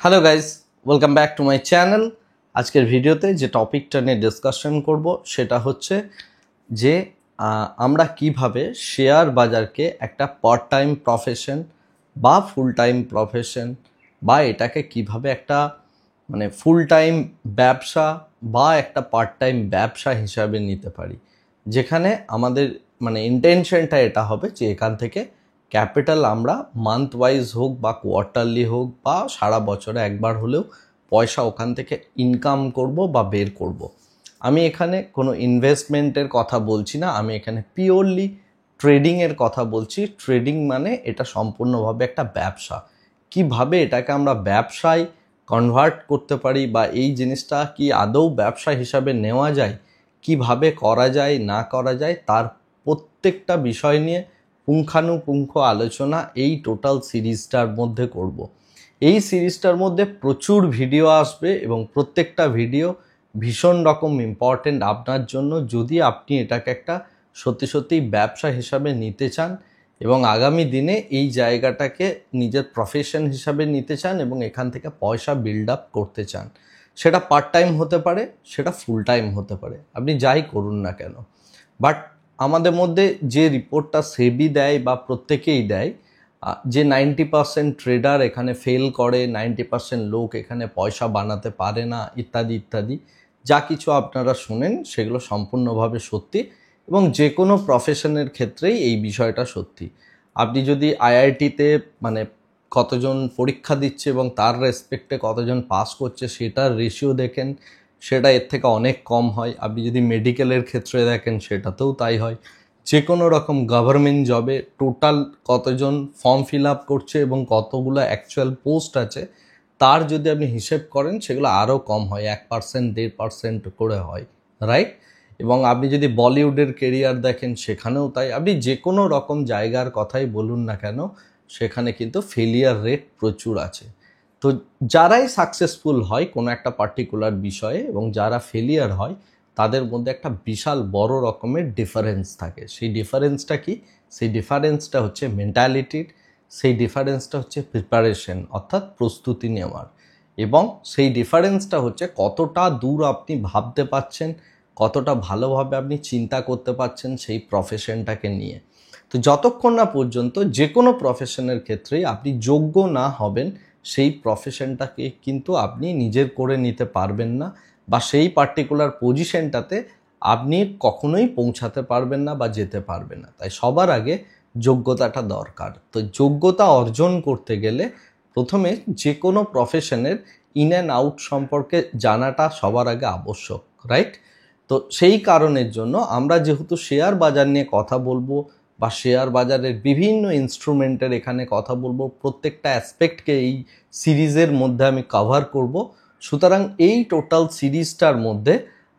Hello guys, welcome back to my channel. আজকের ভিডিওতে যে টপিকটা নিয়ে ডিসকাশন করব সেটা হচ্ছে যে আমরা কিভাবে শেয়ার বাজারকে একটা পার্ট টাইম প্রফেশন বা ফুল টাইম প্রফেশন বা এটাকে কিভাবে একটা ফুল টাইম ব্যবসা বা একটা পার্ট টাইম ব্যবসা হিসাবে নিতে পারি, যেখানে আমাদের ইন্টেনশনটা এটা হবে যে এখান থেকে ক্যাপিটাল আমরা মান্থ ওয়াইজ হোক বা কোয়ার্টারলি হোক বা সারা বছরে একবার হলেও পয়সা ওখান থেকে ইনকাম করব বা বের করব। আমি এখানে কোনো ইনভেস্টমেন্টের কথা বলছি না, আমি এখানে পিওরলি ট্রেডিংয়ের কথা বলছি। ট্রেডিং মানে এটা সম্পূর্ণভাবে একটা ব্যবসা। কিভাবে এটাকে আমরা ব্যবসায় কনভার্ট করতে পারি বা এই জিনিসটা কি আদৌ ব্যবসা হিসাবে নেওয়া যায়, কিভাবে করা যায় না করা যায়, তার প্রত্যেকটা বিষয় নিয়ে পুঙ্খানুপুঙ্খ আলোচনা এই টোটাল সিরিজটার মধ্যে করব। এই সিরিজটার মধ্যে প্রচুর ভিডিও আসবে এবং প্রত্যেকটা ভিডিও ভীষণ রকম ইম্পর্টেন্ট আপনার জন্য, যদি আপনি এটাকে একটা সত্যি সত্যি ব্যবসা হিসাবে নিতে চান এবং আগামী দিনে এই জায়গাটাকে নিজের প্রফেশন হিসাবে নিতে চান এবং এখান থেকে পয়সা বিল্ড আপ করতে চান। সেটা পার্ট টাইম হতে পারে, সেটা ফুল টাইম হতে পারে, আপনি যাই করুন না কেন। বাট আমাদের মধ্যে যে রিপোর্টটা সেবি দেয় বা প্রত্যেকেই দেয়, যে 90% ট্রেডার এখানে ফেল করে, 90% লোক এখানে পয়সা বানাতে পারে না, ইত্যাদি ইত্যাদি যা কিছু আপনারা শোনেন সেগুলো সম্পূর্ণভাবে সত্যি এবং যে কোনো প্রফেশনের ক্ষেত্রেই এই বিষয়টা সত্যি। আপনি যদি আইআইটিতে কতজন পরীক্ষা দিচ্ছে এবং তার রেসপেক্টে কতজন পাস করছে সেটার রেশিও দেখেন, সেটা এর থেকে অনেক কম হয়। আপনি যদি মেডিকেলের ক্ষেত্রে দেখেন সেটাতেও তাই হয়। যে কোনো রকম গভর্নমেন্ট জবে টোটাল কতজন ফর্ম ফিল আপ করছে এবং কতগুলো অ্যাকচুয়াল পোস্ট আছে তার যদি আপনি হিসেব করেন সেগুলো আরও কম হয়, 1% 1.5% করে হয়, রাইট? এবং আপনি যদি বলিউডের কেরিয়ার দেখেন সেখানেও তাই। আপনি যে কোনো রকম জায়গার কথাই বলুন না কেন সেখানে কিন্তু ফেলিয়ার রেট প্রচুর আছে। তো যারাই সাকসেসফুল হয় কোনো একটা পার্টিকুলার বিষয়ে এবং যারা ফেলিয়ার হয় তাদের মধ্যে একটা বিশাল বড় রকমের ডিফারেন্স থাকে। সেই ডিফারেন্সটা কি? সেই ডিফারেন্সটা হচ্ছে মেন্টালিটির, সেই ডিফারেন্সটা হচ্ছে প্রিপারেশন অর্থাৎ প্রস্তুতি নেওয়ার, এবং সেই ডিফারেন্সটা হচ্ছে কতটা দূর আপনি ভাবতে পারছেন, কতটা ভালোভাবে আপনি চিন্তা করতে পারছেন সেই প্রফেশনটাকে নিয়ে। তো যতক্ষণ না পর্যন্ত যে কোনো প্রফেশনের ক্ষেত্রেই আপনি যোগ্য না হবেন সেই প্রফেশনটাকে কিন্তু আপনি নিজের করে নিতে পারবেন না বা সেই পার্টিকুলার পজিশনটাতে আপনি কখনোই পৌঁছাতে পারবেন না বা যেতে পারবেন না। তাই সবার আগে যোগ্যতাটা দরকার। তো যোগ্যতা অর্জন করতে গেলে প্রথমে যে কোনো প্রফেশনের ইন অ্যান্ড আউট সম্পর্কে জানাটা সবার আগে আবশ্যক, রাইট? তো সেই কারণের জন্য আমরা যেহেতু শেয়ার বাজার নিয়ে কথা বলবো বা শেয়ার বাজারের বিভিন্ন ইনস্ট্রুমেন্টের এখানে কথা বলবো, প্রত্যেকটা অ্যাসপেক্টকে এই সিরিজের মধ্যে আমি কভার করব। সুতরাং এই টোটাল সিরিজটার মধ্যে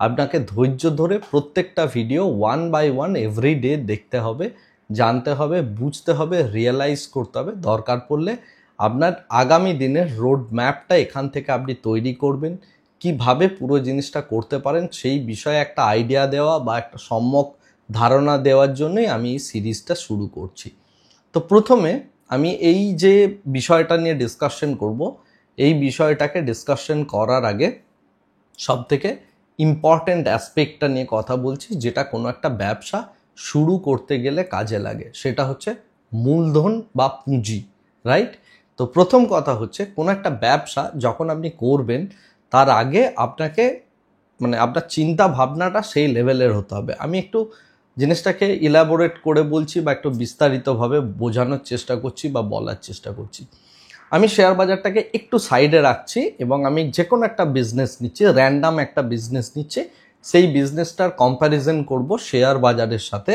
আপনাকে ধৈর্য ধরে প্রত্যেকটা ভিডিও 1 বাই 1 এভরিডে দেখতে হবে, জানতে হবে, বুঝতে হবে, রিয়েলাইজ করতে হবে। দরকার পড়লে আপনার আগামী দিনের রোড ম্যাপটা এখান থেকে আপনি তৈরি করবেন। কিভাবে পুরো জিনিসটা করতে পারেন সেই বিষয়ে একটা আইডিয়া দেওয়া বা একটা সম্যক ধারণা দেওয়ার জন্যই আমি এই সিরিজটা শুরু করছি। তো প্রথমে আমি এই যে বিষয়টা নিয়ে ডিসকাশন করব, এই বিষয়টাকে ডিসকাশন করার আগে সবথেকে ইম্পর্ট্যান্ট অ্যাসপেক্টটা নিয়ে কথা বলছি, যেটা কোনো একটা ব্যবসা শুরু করতে গেলে কাজে লাগে, সেটা হচ্ছে মূলধন বা পুঁজি, রাইট? তো প্রথম কথা হচ্ছে কোনো একটা ব্যবসা যখন আপনি করবেন তার আগে আপনাকে আপনার চিন্তা ভাবনাটা সেই লেভেলের হতে হবে। আমি একটু জিনিসটাকে ইলাবোরেট করে বলছি বা একটু বিস্তারিতভাবে বোঝানোর চেষ্টা করছি বা বলার চেষ্টা করছি। আমি শেয়ার বাজারটাকে একটু সাইডে রাখছি এবং আমি যে কোনো একটা বিজনেস নিচ্ছি, র্যান্ডাম একটা বিজনেস নিচ্ছি, সেই বিজনেসটার কম্প্যারিজন করব শেয়ার বাজারের সাথে,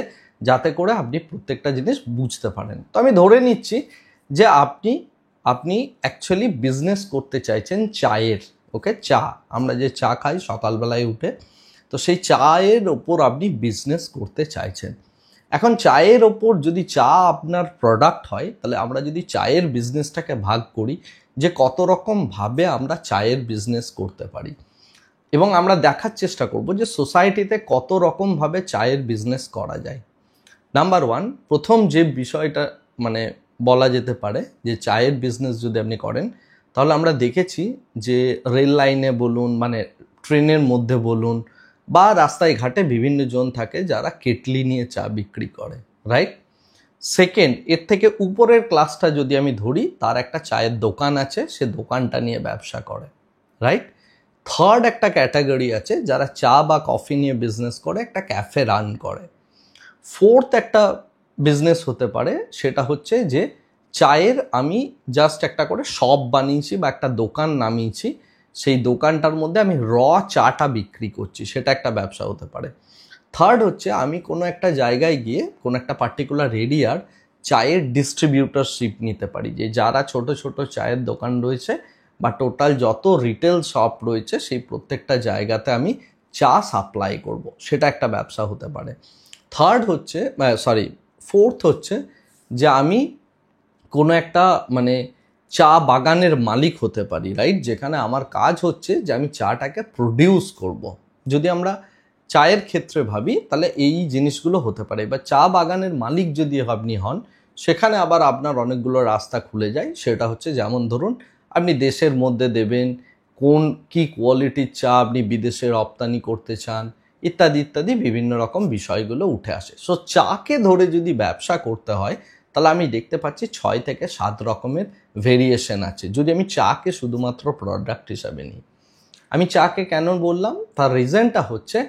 যাতে করে আপনি প্রত্যেকটা জিনিস বুঝতে পারেন। তো আমি ধরে নিচ্ছি যে আপনি অ্যাকচুয়ালি বিজনেস করতে চাইছেন চায়ের, ওকে? চা, আমরা যে চা খাই সকালবেলায় উঠে, তো সেই চায়ের ওপর আপনি বিজনেস করতে চাইছেন। এখন চায়ের ওপর যদি চা আপনার প্রোডাক্ট হয়, তাহলে আমরা যদি চায়ের বিজনেসটাকে ভাগ করি যে কত রকমভাবে আমরা চায়ের বিজনেস করতে পারি, এবং আমরা দেখার চেষ্টা করব যে সোসাইটিতে কত রকমভাবে চায়ের বিজনেস করা যায়। নাম্বার ওয়ান, প্রথম যে বিষয়টা বলা যেতে পারে যে চায়ের বিজনেস যদি আপনি করেন, তাহলে আমরা দেখেছি যে রেল লাইনে বলুন, মানে ট্রেনের মধ্যে বলুন, বা রাস্তায় ঘাটে বিভিন্ন জন থাকে যারা কেটলি নিয়ে চা বিক্রি করে, রাইট? সেকেন্ড, এর থেকে উপরের ক্লাসটা যদি আমি ধরি, তার একটা চায়ের দোকান আছে, সে দোকানটা নিয়ে ব্যবসা করে, রাইট? থার্ড একটা ক্যাটাগরি আছে যারা চা বা কফি নিয়ে বিজনেস করে, একটা ক্যাফে রান করে। ফোর্থ একটা বিজনেস হতে পারে, সেটা হচ্ছে যে চায়ের আমি জাস্ট একটা করে শপ বানিয়েছি বা একটা দোকান নামিয়েছি, সেই দোকানটার মধ্যে আমি চাটা বিক্রি করছি, সেটা একটা ব্যবসা হতে পারে। থার্ড হচ্ছে আমি কোনো একটা জায়গায় গিয়ে কোনো একটা পার্টিকুলার এরিয়ার চায়ের ডিস্ট্রিবিউটরশিপ নিতে পারি, যে যারা ছোট ছোট চায়ের দোকান রয়েছে বা টোটাল যত রিটেল শপ রয়েছে সেই প্রত্যেকটা জায়গাতে আমি চা সাপ্লাই করব, সেটা একটা ব্যবসা হতে পারে। ফোর্থ হচ্ছে যে আমি কোনো একটা মানে চা বাগানের মালিক হতে পারি, রাইট? যেখানে আমার কাজ হচ্ছে যে আমি চাটাকে প্রডিউস করব। যদি আমরা চায়ের ক্ষেত্রে ভাবি তাহলে এই জিনিসগুলো হতে পারে। এবার চা বাগানের মালিক যদি আপনি হন, সেখানে আবার আপনার অনেকগুলো রাস্তা খুলে যায়। সেটা হচ্ছে যেমন ধরুন, আপনি দেশের মধ্যে দেবেন, কি কোয়ালিটির চা আপনি বিদেশে রপ্তানি করতে চান, ইত্যাদি ইত্যাদি বিভিন্ন রকম বিষয়গুলো উঠে আসে। সো চাকে ধরে যদি ব্যবসা করতে হয়, তাহলে আমি দেখতে পাচ্ছি 6 থেকে 7 রকমের ভেরিয়েশন আছে, যদি আমি চাকে শুধুমাত্র প্রোডাক্ট হিসাবে নিই। আমি চাকে কেন বললাম, তার রিজনটা হচ্ছে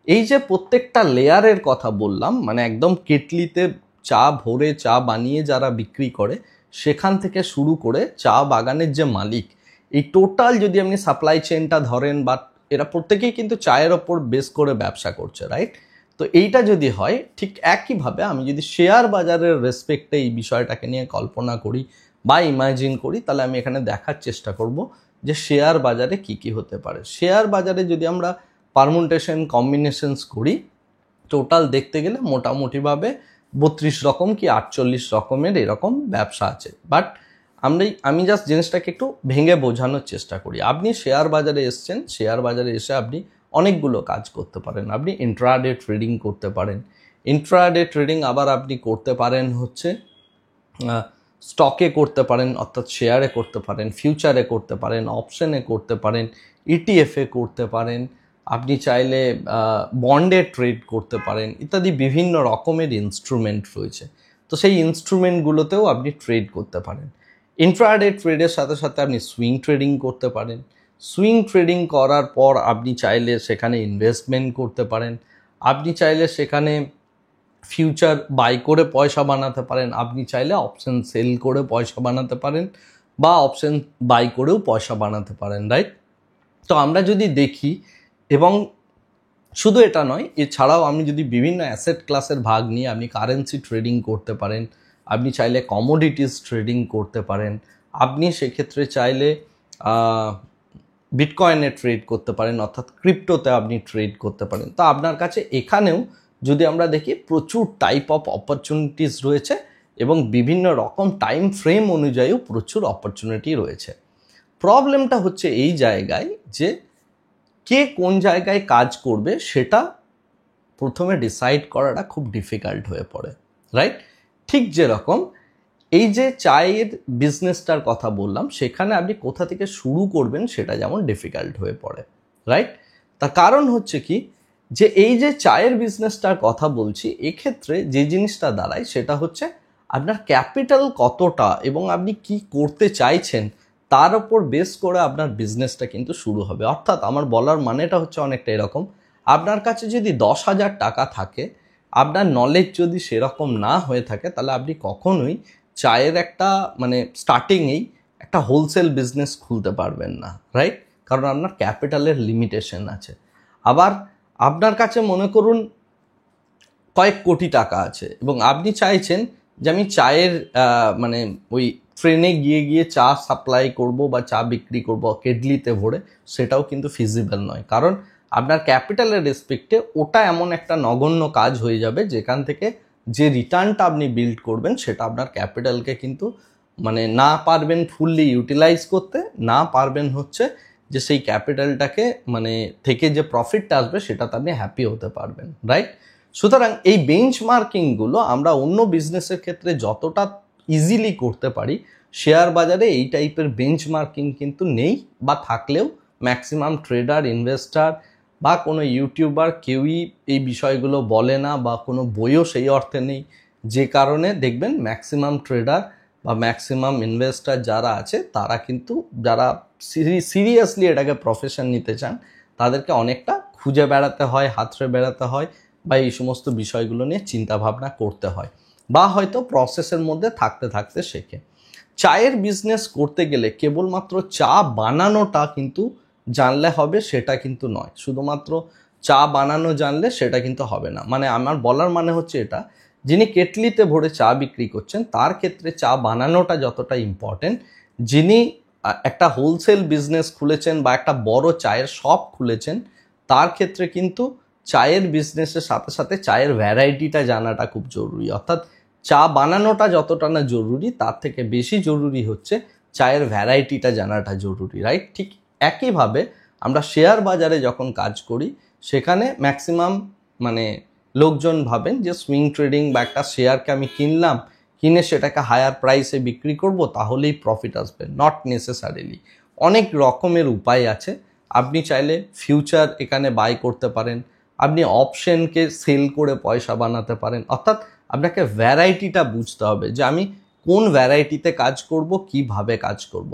এই যে প্রত্যেকটা লেয়ারের কথা বললাম, মানে একদম কেটলিতে চা ভরে চা বানিয়ে যারা বিক্রি করে, সেখান থেকে শুরু করে চা বাগানের যে মালিক, এই টোটাল যদি আপনি সাপ্লাই চেনটা ধরেন, বা এরা প্রত্যেকেই কিন্তু চায়ের ওপর বেস করে ব্যবসা করছে, রাইট? তো এইটা যদি হয়, ঠিক একইভাবে আমি যদি শেয়ার বাজারের রেসপেক্টে এই বিষয়টাকে নিয়ে কল্পনা করি বা ইমাজিন করি, তাহলে আমি এখানে দেখার চেষ্টা করব যে শেয়ার বাজারে কি কি হতে পারে। শেয়ার বাজারে যদি আমরা পারমুটেশন কম্বিনেশনস করি, টোটাল দেখতে গেলে মোটামুটিভাবে 32 রকম কি 48 রকমের এরকম ব্যবসা আছে। বাট আমি জাস্ট জিনিসটাকে একটু ভেঙে বোঝানোর চেষ্টা করি। আপনি শেয়ার বাজারে এসছেন, শেয়ার বাজারে এসে আপনি অনেকগুলো কাজ করতে পারেন। আপনি ইন্ট্রাডে ট্রেডিং করতে পারেন, ইন্ট্রাডে ট্রেডিং আবার আপনি করতে পারেন হচ্ছে স্টকে করতে পারেন, অর্থাৎ শেয়ারে করতে পারেন, ফিউচারে করতে পারেন, অপশনে করতে পারেন, ইটিএফে করতে পারেন, আপনি চাইলে বন্ডে ট্রেড করতে পারেন, ইত্যাদি বিভিন্ন রকমের ইনস্ট্রুমেন্ট রয়েছে। তো সেই ইনস্ট্রুমেন্টগুলোতেও আপনি ট্রেড করতে পারেন। ইন্ট্রাডে ট্রেডের সাথে সাথে আপনি সুইং ট্রেডিং করতে পারেন। সুইং ট্রেডিং করার পর আপনি চাইলে সেখানে ইনভেস্টমেন্ট করতে পারেন, আপনি চাইলে সেখানে ফিউচার বাই করে পয়সা বানাতে পারেন, আপনি চাইলে অপশন সেল করে পয়সা বানাতে পারেন, বা অপশন বাই করেও পয়সা বানাতে পারেন, রাইট? তো আমরা যদি দেখি, এবং শুধু এটা নয়, এছাড়াও আপনি যদি বিভিন্ন অ্যাসেট ক্লাসের ভাগ নিয়ে আপনি কারেন্সি ট্রেডিং করতে পারেন, আপনি চাইলে কমোডিটিস ট্রেডিং করতে পারেন, আপনি সেক্ষেত্রে চাইলে বিটকয়েনে ট্রেড করতে পারেন, অর্থাৎ ক্রিপ্টোতে আপনি ট্রেড করতে পারেন। তো আপনার কাছে এখানেও যদি আমরা দেখি প্রচুর টাইপ অফ অপরচুনিটিস রয়েছে, এবং বিভিন্ন রকম টাইম ফ্রেম অনুযায়ীও প্রচুর অপরচুনিটি রয়েছে। প্রবলেমটা হচ্ছে এই জায়গায় যে কে কোন জায়গায় কাজ করবে সেটা প্রথমে ডিসাইড করাটা খুব ডিফিকাল্ট হয়ে পড়ে, রাইট? ঠিক যেরকম এই যে চায়ের বিজনেসটার কথা বললাম, সেখানে আপনি কোথা থেকে শুরু করবেন সেটা যেমন ডিফিকাল্ট হয়ে পড়ে, রাইট? তার কারণ হচ্ছে কি, যে এই যে চায়ের বিজনেসটার কথা বলছি, এক্ষেত্রে যে জিনিসটা দাঁড়ায় সেটা হচ্ছে আপনার ক্যাপিটাল কতটা এবং আপনি কি করতে চাইছেন তার উপর বেস করে আপনার বিজনেসটা কিন্তু শুরু হবে। অর্থাৎ আমার বলার মানেটা হচ্ছে অনেকটা এরকম, আপনার কাছে যদি 10,000 টাকা থাকে, আপনার নলেজ যদি সেরকম না হয়ে থাকে, তাহলে আপনি কখনোই চায়ের একটা মানে স্টার্টিংয়েই একটা হোলসেল বিজনেস খুলতে পারবেন না, রাইট? কারণ আপনার ক্যাপিটালের লিমিটেশন আছে। আবার আপনার কাছে মনে করুন কয়েক কোটি টাকা আছে, এবং আপনি চাইছেন যে আমি চায়ের মানে ওই ট্রেনে গিয়ে গিয়ে চা সাপ্লাই করব বা চা বিক্রি করব কেডলিতে ভরে, সেটাও কিন্তু ফিজিবল নয়। কারণ আপনার ক্যাপিটালের রেসপেক্টে ওটা এমন একটা নগণ্য কাজ হয়ে যাবে, যেখান থেকে যে রিটার্নটা আপনি বিল্ড করবেন সেটা আপনার ক্যাপিটালকে কিন্তু মানে না পারবেন ফুললি ইউটিলাইজ করতে, না পারবেন হচ্ছে যে সেই ক্যাপিটালটাকে মানে থেকে যে প্রফিটটা আসবে সেটাতে আপনি হ্যাপি হতে পারবেন, রাইট? সুতরাং এই বেঞ্চমার্কিংগুলো আমরা অন্য বিজনেসের ক্ষেত্রে যতটা ইজিলি করতে পারি, শেয়ার বাজারে এই টাইপের বেঞ্চমার্কিং কিন্তু নেই, বা থাকলেও ম্যাক্সিমাম ট্রেডার, ইনভেস্টার বা কোনো ইউটিউবার কেউই এই বিষয়গুলো বলে না, বা কোনো বইও সেই অর্থে নেই। যে কারণে দেখবেন ম্যাক্সিমাম ট্রেডার বা ম্যাক্সিমাম ইনভেস্টার যারা আছে তারা কিন্তু, যারা সিরিয়াসলি এটাকে প্রফেশন নিতে চান, তাদেরকে অনেকটা খুঁজে বেড়াতে হয়, হাতড়ে বেড়াতে হয়, বা এই সমস্ত বিষয়গুলো নিয়ে চিন্তা ভাবনা করতে হয়, বা হয়তো প্রসেসের মধ্যে থাকতে থাকতে শেখে। চায়ের বিজনেস করতে গেলে কেবলমাত্র চা বানানোটা কিন্তু জানলে হবে সেটা কিন্তু নয়, শুধুমাত্র চা বানানো জানলে সেটা কিন্তু হবে না। মানে আমার বলার মানে হচ্ছে এটা, যিনি কেটলিতে ভরে চা বিক্রি করছেন তার ক্ষেত্রে চা বানানোটা যতটা ইম্পর্টেন্ট, যিনি একটা হোলসেল বিজনেস খুলেছেন বা একটা বড় চায়ের শপ খুলেছেন, তার ক্ষেত্রে কিন্তু চায়ের বিজনেসের সাথে সাথে চায়ের ভ্যারাইটিটা জানাটা খুব জরুরি। অর্থাৎ চা বানানোটা যতটা না জরুরি, তার থেকে বেশি জরুরি হচ্ছে চায়ের ভ্যারাইটিটা জানাটা জরুরি, রাইট? ঠিক একইভাবে আমরা শেয়ার বাজারে যখন কাজ করি, সেখানে ম্যাক্সিমাম মানে লোকজন ভাবেন যে সুইং ট্রেডিং বা একটা শেয়ারকে আমি কিনলাম, কিনে সেটাকে হায়ার প্রাইসে বিক্রি করব, তাহলেই প্রফিট আসবে। Not necessarily. অনেক রকমের উপায় আছে। আপনি চাইলে ফিউচার এখানে বাই করতে পারেন, আপনি অপশনকে সেল করে পয়সা বানাতে পারেন। অর্থাৎ আপনাকে ভ্যারাইটিটা বুঝতে হবে যে আমি কোন ভ্যারাইটিতে কাজ করব, কিভাবে কাজ করব।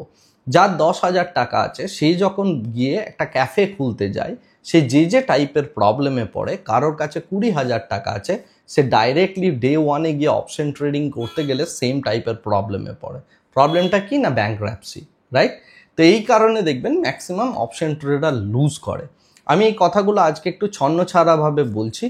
যার 10,000 টাকা আছে সেই যখন গিয়ে একটা ক্যাফে খুলতে যায়, সে যে টাইপের প্রবলেমে পড়ে, কারোর কাছে 20,000 টাকা আছে, সে ডাইরেক্টলি ডে ওয়ানে গিয়ে অপশন ট্রেডিং করতে গেলে সেম টাইপের প্রবলেমে পড়ে। প্রবলেমটা কি না? Bankruptcy, right? তো এই কারণে দেখবেন ম্যাক্সিমাম অপশন ট্রেডার লুজ করে। আমি এই কথাগুলো আজকে একটু ছন্নছাড়াভাবে বলছি,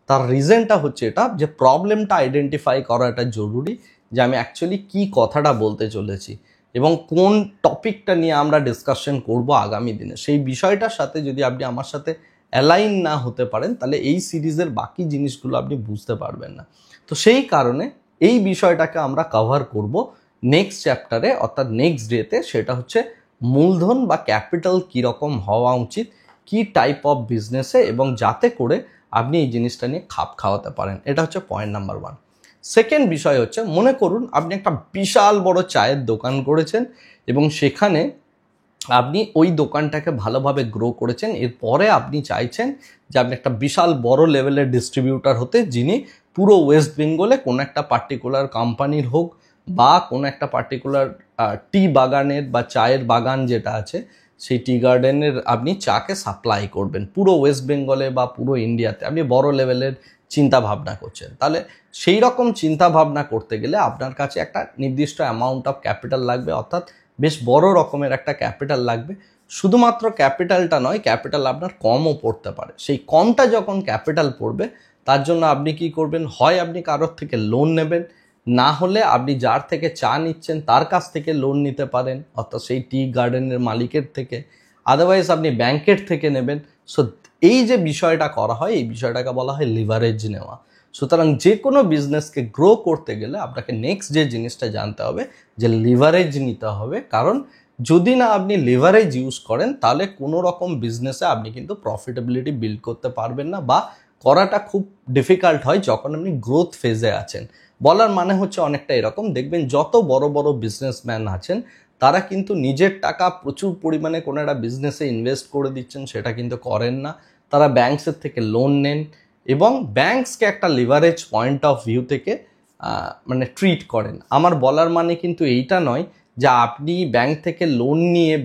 তার রিজনটা হচ্ছে এটা যে প্রবলেমটা আইডেন্টিফাই করাটা জরুরি, যে আমি অ্যাকচুয়ালি কী কথাটা বলতে চলেছি এবং কোন টপিকটা নিয়ে আমরা ডিসকাশন করব আগামী দিনে। সেই বিষয়টার সাথে যদি আপনি আমার সাথে অ্যালাইন না হতে পারেন, তাহলে এই সিরিজের বাকি জিনিসগুলো আপনি বুঝতে পারবেন না। তো সেই কারণে এই বিষয়টাকে আমরা কভার করব নেক্সট চ্যাপ্টারে, অর্থাৎ নেক্সট ডেতে। সেটা হচ্ছে মূলধন বা ক্যাপিটাল কীরকম হওয়া উচিত, কি টাইপ অফ বিজনেসে, এবং যাতে করে আপনি এই জিনিসটা নিয়ে খাপ খাওয়াতে পারেন। এটা হচ্ছে পয়েন্ট নাম্বার 1। সেকেন্ড বিষয় হচ্ছে, মনে করুন আপনি একটা বিশাল বড় চায়ের দোকান করেছেন এবং সেখানে আপনি ওই দোকানটাকে ভালোভাবে গ্রো করেছেন। এরপরে আপনি চাইছেন যে আপনি একটা বিশাল বড় লেভেলের ডিস্ট্রিবিউটার হতে, যিনি পুরো ওয়েস্ট বেঙ্গলে কোনো একটা পার্টিকুলার কোম্পানির হোক বা কোনো একটা পার্টিকুলার টি বাগানের বা চায়ের বাগান যেটা আছে, সেই টি গার্ডেনের আপনি চাকে সাপ্লাই করবেন পুরো ওয়েস্ট বেঙ্গলে বা পুরো ইন্ডিয়াতে। আপনি বড় লেভেলের চিন্তা ভাবনা করছেন। তাহলে সেই রকম চিন্তা ভাবনা করতে গেলে আপনার কাছে একটা নির্দিষ্ট অ্যামাউন্ট অফ ক্যাপিটাল লাগবে, অর্থাৎ বেশ বড় রকমের একটা ক্যাপিটাল লাগবে। শুধুমাত্র ক্যাপিটালটা নয়, ক্যাপিটাল আপনার কমও পড়তে পারে। সেই কমটা যখন ক্যাপিটাল পড়বে, তার জন্য আপনি কি করবেন? হয় আপনি কারোর থেকে লোন নেবেন, না হলে আপনি যার থেকে চা নিচ্ছেন তার কাছ থেকে লোন নিতে পারেন, অর্থাৎ সেই টি গার্ডেনের মালিকের থেকে। আদারওয়াইজ আপনি ব্যাংকের থেকে নেবেন। সো এই যে বিষয়টা করা হয়, এই বিষয়টাকে বলা হয় লিভারেজ নেওয়া। সুতরাং যে কোনো বিজনেসকে গ্রো করতে গেলে আপনাকে নেক্সট যে জিনিসটা জানতে হবে যে লিভারেজ নিতে হবে। কারণ যদি না আপনি লিভারেজ ইউজ করেন, তাহলে কোনো রকম বিজনেসে আপনি কিন্তু প্রফিটেবিলিটি বিল্ড করতে পারবেন না, বা করাটা খুব ডিফিকাল্ট হয় যখন আপনি গ্রোথ ফেজে আছেন। বলার মানে হচ্ছে অনেকটা এরকম, দেখবেন যত বড় বড় বিজনেসম্যান আছেন, তারা কিন্তু নিজের টাকা প্রচুর পরিমাণে কোনো একটা বিজনেসে ইনভেস্ট করে দিচ্ছেন সেটা কিন্তু করেন না। তারা ব্যাংকসের থেকে লোন নেন এবং ব্যাংকসকে একটা লিভারেজ পয়েন্ট অফ ভিউ থেকে মানে ট্রিট করেন। আমার বলার মানে কিন্তু এইটা নয় যে আপনি ব্যাংক থেকে লোন নিয়ে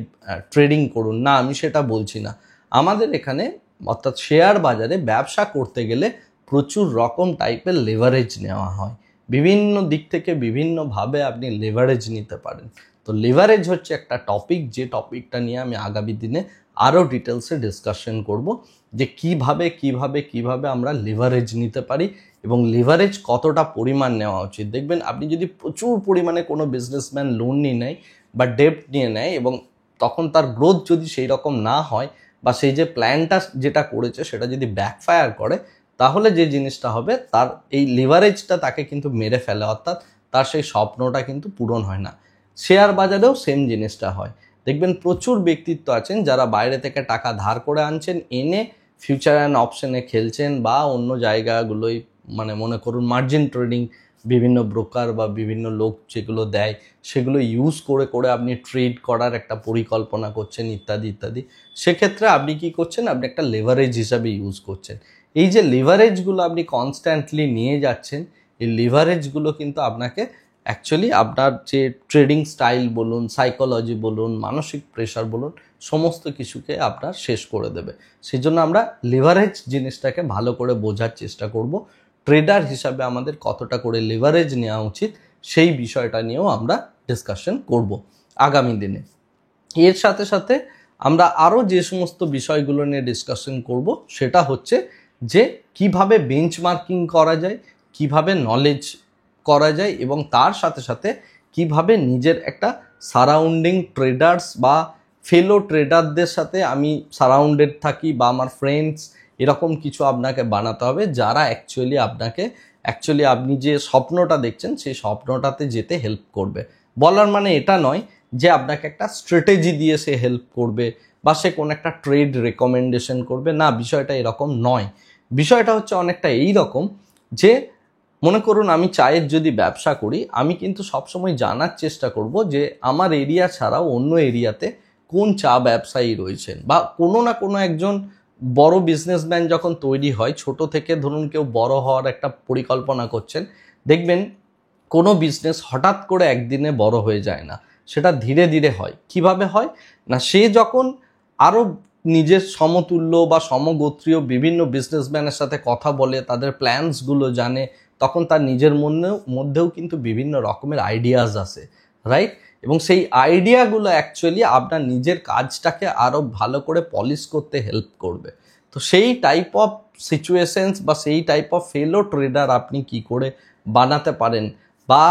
ট্রেডিং করুন, না, আমি সেটা বলছি না। আমাদের এখানে অর্থাৎ শেয়ার বাজারে ব্যবসা করতে গেলে প্রচুর রকম টাইপের লিভারেজ নেওয়া হয়। বিভিন্ন দিক থেকে বিভিন্নভাবে আপনি লিভারেজ নিতে পারেন। তো লিভারেজ হচ্ছে একটা টপিক, যে টপিকটা নিয়ে আমি আগামী দিনে আরও ডিটেলসে ডিসকাশন করব, যে কিভাবে আমরা লিভারেজ নিতে পারি এবং লিভারেজ কতটা পরিমাণ নেওয়া উচিত। দেখবেন আপনি যদি প্রচুর পরিমাণে কোনো বিজনেসম্যান লোন নিয়ে নেয় বা ডেপ্ট নিয়ে নেয় এবং তখন তার গ্রোথ যদি সেই রকম না হয়, বা সেই যে প্ল্যানটা যেটা করেছে সেটা যদি ব্যাকফায়ার করে, তাহলে যে জিনিসটা হবে, তার এই লিভারেজটা তাকে কিন্তু মেরে ফেলে, অর্থাৎ তার সেই স্বপ্নটা কিন্তু পূরণ হয় না। শেয়ার বাজারেও সেম জিনিসটা হয়। দেখবেন প্রচুর ব্যক্তিত্ব আছেন যারা বাইরে থেকে টাকা ধার করে আনছেন, এনে ফিউচার অ্যান্ড অপশনে খেলছেন বা অন্য জায়গাগুলোই, মানে মনে করুন মার্জিন ট্রেডিং বিভিন্ন ব্রোকার বা বিভিন্ন লোক যেগুলো দেয় সেগুলো ইউজ করে করে আপনি ট্রেড করার একটা পরিকল্পনা করছেন ইত্যাদি ইত্যাদি, সেক্ষেত্রে আপনি কি করছেন, আপনি একটা লেভারেজ হিসাবে ইউজ করছেন। এই যে লিভারেজগুলো আপনি কনস্ট্যান্টলি নিয়ে যাচ্ছেন, এই লিভারেজগুলো কিন্তু আপনাকে অ্যাকচুয়ালি আপনার যে ট্রেডিং স্টাইল বলুন, সাইকোলজি বলুন, মানসিক প্রেশার বলুন, সমস্ত কিছুকে আপনার শেষ করে দেবে। সেই জন্য আমরা লিভারেজ জিনিসটাকে ভালো করে বোঝার চেষ্টা করব। ট্রেডার হিসাবে আমাদের কতটা করে লিভারেজ নেওয়া উচিত সেই বিষয়টা নিয়েও আমরা ডিসকাশন করব আগামী দিনে। এর সাথে সাথে আমরা আরও যে সমস্ত বিষয়গুলো নিয়ে ডিসকাশন করব সেটা হচ্ছে যে কিভাবে বেঞ্চমার্কিং করা যায়, কিভাবে নলেজ করা যায়, এবং তার সাথে সাথে কিভাবে নিজের একটা সারাউন্ডিং ট্রেডার্স বা ফেলো ট্রেডারদের সাথে আমি সারাউন্ডেড থাকি, বা আমার ফ্রেন্ডস, এরকম কিছু আপনাকে বানাতে হবে যারা অ্যাকচুয়ালি আপনি যে স্বপ্নটা দেখছেন সেই স্বপ্নটাতে যেতে হেল্প করবে। বলার মানে এটা নয় যে আপনাকে একটা স্ট্র্যাটেজি দিয়ে সে হেল্প করবে বা সে কোনো একটা ট্রেড রেকমেন্ডেশন করবে, না, বিষয়টা এরকম নয়। বিষয়টা হচ্ছে অনেকটা এই রকম যে মনে করুন আমি চায়ের যদি ব্যবসা করি, আমি কিন্তু সবসময় জানার চেষ্টা করব যে আমার এরিয়া ছাড়াও অন্য এরিয়াতে কোন চা ব্যবসায়ী রয়েছেন, বা কোনো না কোনো একজন বড় বিজনেসম্যান যখন তৈরি হয়, ছোট থেকে ধরুন কেউ বড় হওয়ার একটা পরিকল্পনা করছেন, দেখবেন কোনো বিজনেস হঠাৎ করে একদিনে বড় হয়ে যায় না, সেটা ধীরে ধীরে হয়। কিভাবে হয় না, সে যখন আরও নিজের সমতুল্য বা সমগোত্রীয় বিভিন্ন বিজনেসম্যানের সাথে কথা বলে, তাদের প্ল্যানসগুলো জানে, তখন তার নিজের মধ্যেও কিন্তু বিভিন্ন রকমের আইডিয়াজ আসে, রাইট? এবং সেই আইডিয়াগুলো অ্যাকচুয়ালি আপনার নিজের কাজটাকে আরও ভালো করে পলিশ করতে হেল্প করবে। তো সেই টাইপ অফ সিচুয়েশনস বা সেই টাইপ অফ ফেলো ট্রেডার আপনি কি করে বানাতে পারেন, বা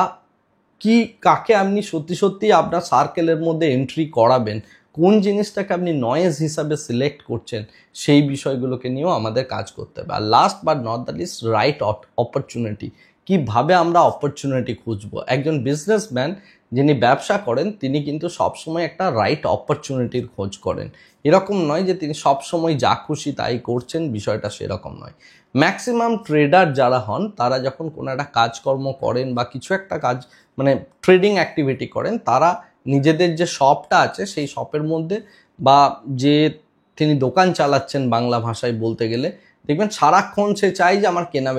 কি কাকে আপনি সত্যি সত্যি আপনার সার্কেলের মধ্যে এন্ট্রি করাবেন, কোন জিনিসটাকে আপনি নয়েজ হিসাবে সিলেক্ট করছেন, সেই বিষয়গুলোকে নিয়েও আমাদের কাজ করতে হবে। আর last but not the least, right opportunity. কীভাবে আমরা অপরচুনিটি খুঁজবো? একজন বিজনেসম্যান যিনি ব্যবসা করেন তিনি কিন্তু সবসময় একটা রাইট অপরচুনিটির খোঁজ করেন। এরকম নয় যে তিনি সবসময় যা খুশি তাই করছেন, বিষয়টা সেরকম নয়। ম্যাক্সিমাম ট্রেডার যারা হন তারা যখন কোনো একটা কাজকর্ম করেন বা কিছু একটা কাজ মানে ট্রেডিং অ্যাক্টিভিটি করেন, তারা নিজেদের যে শপটা আছে সেই শপের মধ্যে, বা যে তিনি দোকান চালাচ্ছেন বাংলা ভাষায় বলতে গেলে, দেখবেন সারাক্ষণ সে চাই যে আমার কেনা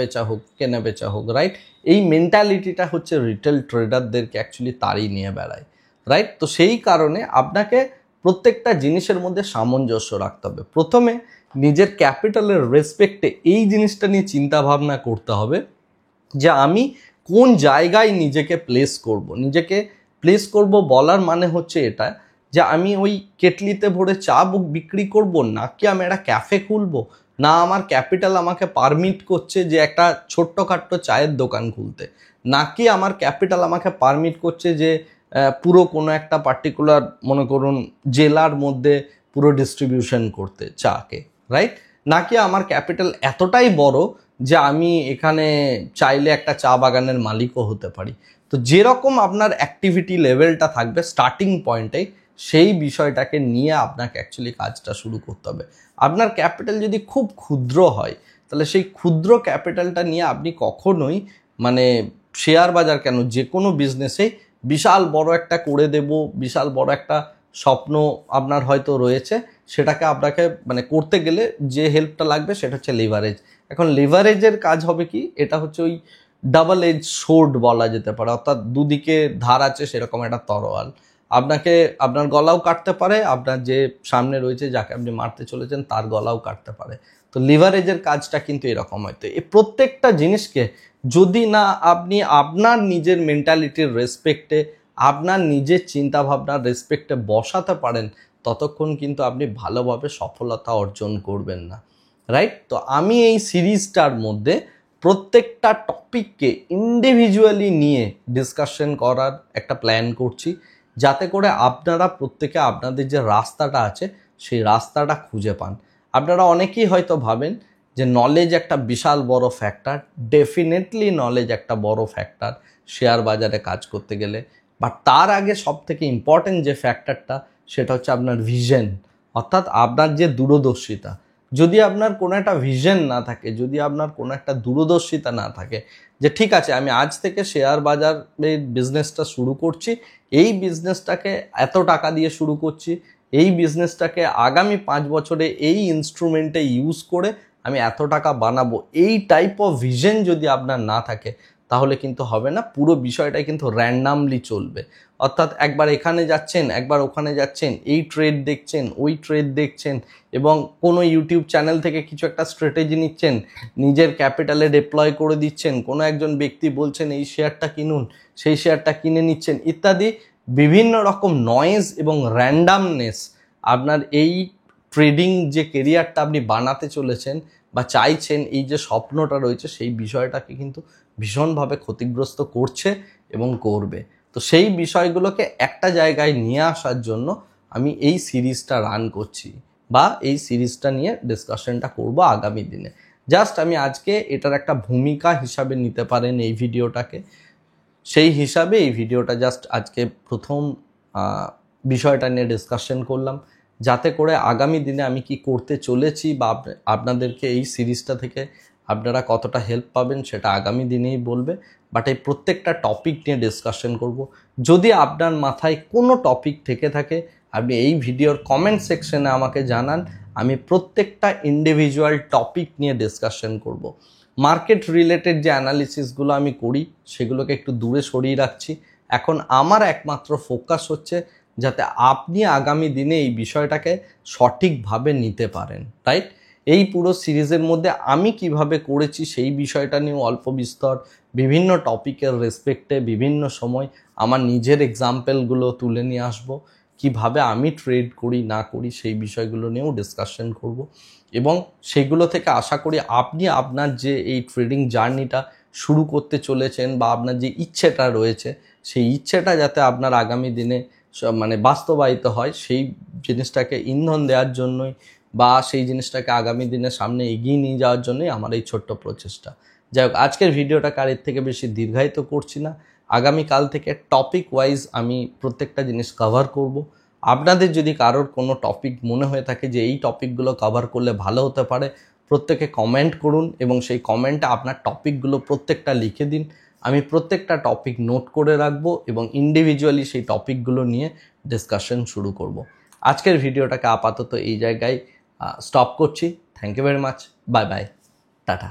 বেচা হোক, রাইট? এই মেন্টালিটিটা হচ্ছে রিটেল ট্রেডারদেরকে অ্যাকচুয়ালি তাড়িয়ে নিয়ে বেড়ায়, রাইট? তো সেই কারণে আপনাকে প্রত্যেকটা জিনিসের মধ্যে সামঞ্জস্য রাখতে হবে। প্রথমে নিজের ক্যাপিটালের রেসপেক্টে এই জিনিসটা নিয়ে চিন্তা ভাবনা করতে হবে যে আমি কোন জায়গায় নিজেকে প্লেস করব বলার মানে হচ্ছে এটা যে আমি ওই কেটলিতে ভরে চা বিক্রি করব, নাকি আমি একটা ক্যাফে খুলবো, না আমার ক্যাপিটাল আমাকে পারমিট করছে যে একটা ছোট্টখাট্ট চায়ের দোকান খুলতে, নাকি আমার ক্যাপিটাল আমাকে পারমিট করছে যে পুরো কোনো একটা পার্টিকুলার মনে করুন জেলার মধ্যে পুরো ডিস্ট্রিবিউশন করতে চাকে, রাইট? নাকি আমার ক্যাপিটাল এতটাই বড় যে আমি এখানে চাইলে একটা চা বাগানের মালিকও হতে পারি। তো যেরকম আপনার অ্যাক্টিভিটি লেভেলটা থাকবে স্টার্টিং পয়েন্টে, সেই বিষয়টাকে নিয়ে আপনাকে অ্যাকচুয়ালি কাজটা শুরু করতে হবে। আপনার ক্যাপিটাল যদি খুব ক্ষুদ্র হয়, তাহলে সেই ক্ষুদ্র ক্যাপিটালটা নিয়ে আপনি কখনোই মানে শেয়ার বাজার কেন, যে কোনো বিজনেসেই বিশাল বড় একটা করে দেব, বিশাল বড় একটা স্বপ্ন আপনার হয়তো রয়েছে, সেটাকে আপনাকে মানে করতে গেলে যে হেল্পটা লাগবে সেটা হচ্ছে লিভারেজ। এখন লিভারেজের কাজ হবে কি, এটা হচ্ছে ওই ডাবল এজ সোর্ড বলা যেতে পারে, অর্থাৎ দুদিকে ধার আছে সেরকম একটা তরোয়াল। আপনাকে আপনার গলাও কাটতে পারে, আপনার যে সামনে রয়েছে যাকে আপনি মারতে চলেছেন তার গলাও কাটতে পারে। তো লিভারেজের কাজটা কিন্তু এরকম হয়। তো এই প্রত্যেকটা জিনিসকে যদি না আপনি আপনার নিজের মেন্টালিটির রেসপেক্টে, আপনার নিজের চিন্তাভাবনার রেসপেক্টে বসাতে পারেন, ততক্ষণ কিন্তু আপনি ভালোভাবে সফলতা অর্জন করবেন না, রাইট? তো আমি এই সিরিজটার মধ্যে প্রত্যেকটা টপিককে ইন্ডিভিজুয়ালি নিয়ে ডিসকাশন করার একটা প্ল্যান করছি, যাতে করে আপনারা প্রত্যেকে আপনাদের যে রাস্তাটা আছে সেই রাস্তাটা খুঁজে পান। আপনারা অনেকেই হয়তো ভাবেন যে নলেজ একটা বিশাল বড় ফ্যাক্টর, ডেফিনেটলি নলেজ একটা বড় ফ্যাক্টর শেয়ার বাজারে কাজ করতে গেলে, বাট তার আগে সব থেকে ইম্পর্টেন্ট যে ফ্যাক্টরটা সেটা হচ্ছে আপনার ভিশন, অর্থাৎ আপনার যে দূরদর্শিতা। যদি আপনার কোনো একটা ভিশন না থাকে, যদি আপনার কোনো একটা দূরদর্শিতা না থাকে যে ঠিক আছে আমি আজ থেকে শেয়ার বাজারের বিজনেসটা শুরু করছি, এই বিজনেসটাকে এত টাকা দিয়ে শুরু করছি, এই বিজনেসটাকে আগামী 5 বছরে এই ইনস্ট্রুমেন্টে ইউজ করে আমি এত টাকা বানাবো, এই টাইপ অফ ভিশন যদি আপনার না থাকে তাহলে কিন্তু হবে না। পুরো বিষয়টাই কিন্তু র্যান্ডামলি চলবে। অর্থাৎ একবার এখানে যাচ্ছেন, একবার ওখানে যাচ্ছেন, এই ট্রেড দেখছেন, ওই ট্রেড দেখছেন, এবং কোনো ইউটিউব চ্যানেল থেকে কিছু একটা স্ট্র্যাটেজি নিচ্ছেন, নিজের ক্যাপিটালে ডিপ্লয় করে দিচ্ছেন, কোনো একজন ব্যক্তি বলছেন এই শেয়ারটা কিনুন, সেই শেয়ারটা কিনে নিচ্ছেন ইত্যাদি। বিভিন্ন রকম নয়েজ এবং র্যান্ডামনেস আপনার এই ট্রেডিং যে কেরিয়ারটা আপনি বানাতে চলেছেন বা চাইছেন, এই যে স্বপ্নটা রয়েছে সেই বিষয়টাকে কিন্তু ভীষণভাবে ক্ষতিগ্রস্ত করছে এবং করবে। তো সেই বিষয়গুলোকে একটা জায়গায় নিয়ে আসার জন্য আমি এই সিরিজটা রান করছি বা এই সিরিজটা নিয়ে ডিসকাশনটা করব আগামী দিনে। জাস্ট আমি আজকে এটার একটা ভূমিকা হিসাবে নিতে পারেন এই ভিডিওটাকে, সেই হিসাবে এই ভিডিওটা জাস্ট আজকে প্রথম বিষয়টা নিয়ে ডিসকাশন করলাম, যাতে করে আগামী দিনে আমি কি করতে চলেছি বা আপনাদেরকে এই সিরিজটা থেকে আপনারা কতটা হেল্প পাবেন সেটা আগামী দিনেই বলবে। বাট এই প্রত্যেকটা টপিক নিয়ে ডিসকাশন করব। যদি আপনার মাথায় কোনো টপিক থেকে থাকে আপনি এই ভিডিওর কমেন্ট সেকশনে আমাকে জানান, আমি প্রত্যেকটা ইন্ডিভিজুয়াল টপিক নিয়ে ডিসকাশন করব। মার্কেট রিলেটেড যে অ্যানালিসিসগুলো আমি করি সেগুলোকে একটু দূরে সরিয়ে রাখছি। এখন আমার একমাত্র ফোকাস হচ্ছে যাতে আপনি আগামী দিনে এই বিষয়টাকে সঠিকভাবে নিতে পারেন, রাইট? এই পুরো সিরিজের মধ্যে আমি কিভাবে করেছি সেই বিষয়টা নিয়েও অল্প বিস্তর বিভিন্ন টপিকের রেসপেক্টে বিভিন্ন সময় আমার নিজের এক্সাম্পলগুলো তুলে নিয়ে আসবো, কিভাবে আমি ট্রেড করি না করি সেই বিষয়গুলো নিয়েও ডিসকাশন করব। এবং সেগুলো থেকে আশা করি আপনি আপনার যে এই ট্রেডিং জার্নিটা শুরু করতে চলেছেন বা আপনার যে ইচ্ছেটা রয়েছে সেই ইচ্ছেটা যাতে আপনার আগামী দিনে মানে বাস্তবায়িত হয়, সেই জিনিসটাকে ইন্ধন দেওয়ার জন্যই বা সেই জিনিসটাকে আগামী দিনে সামনে এগিয়ে নিয়ে যাওয়ার জন্যই আমার এই ছোট্ট প্রচেষ্টা। যাই হোক, আজকের ভিডিওটা কারের থেকে বেশি দীর্ঘায়িত করছি না। আগামীকাল থেকে টপিক ওয়াইজ আমি প্রত্যেকটা জিনিস কভার করব। আপনাদের যদি কারোর কোনো টপিক মনে হয়ে থাকে যে এই টপিকগুলো কভার করলে ভালো হতে পারে, প্রত্যেকে কমেন্ট করুন এবং সেই কমেন্টে আপনার টপিকগুলো প্রত্যেকটা লিখে দিন। আমি প্রত্যেকটা টপিক নোট করে রাখবো এবং ইন্ডিভিজুয়ালি সেই টপিকগুলো নিয়ে ডিসকাশন শুরু করব। আজকের ভিডিওটাকে আপাতত এই জায়গায় স্টপ করছি। Thank you very much. Bye bye, tata.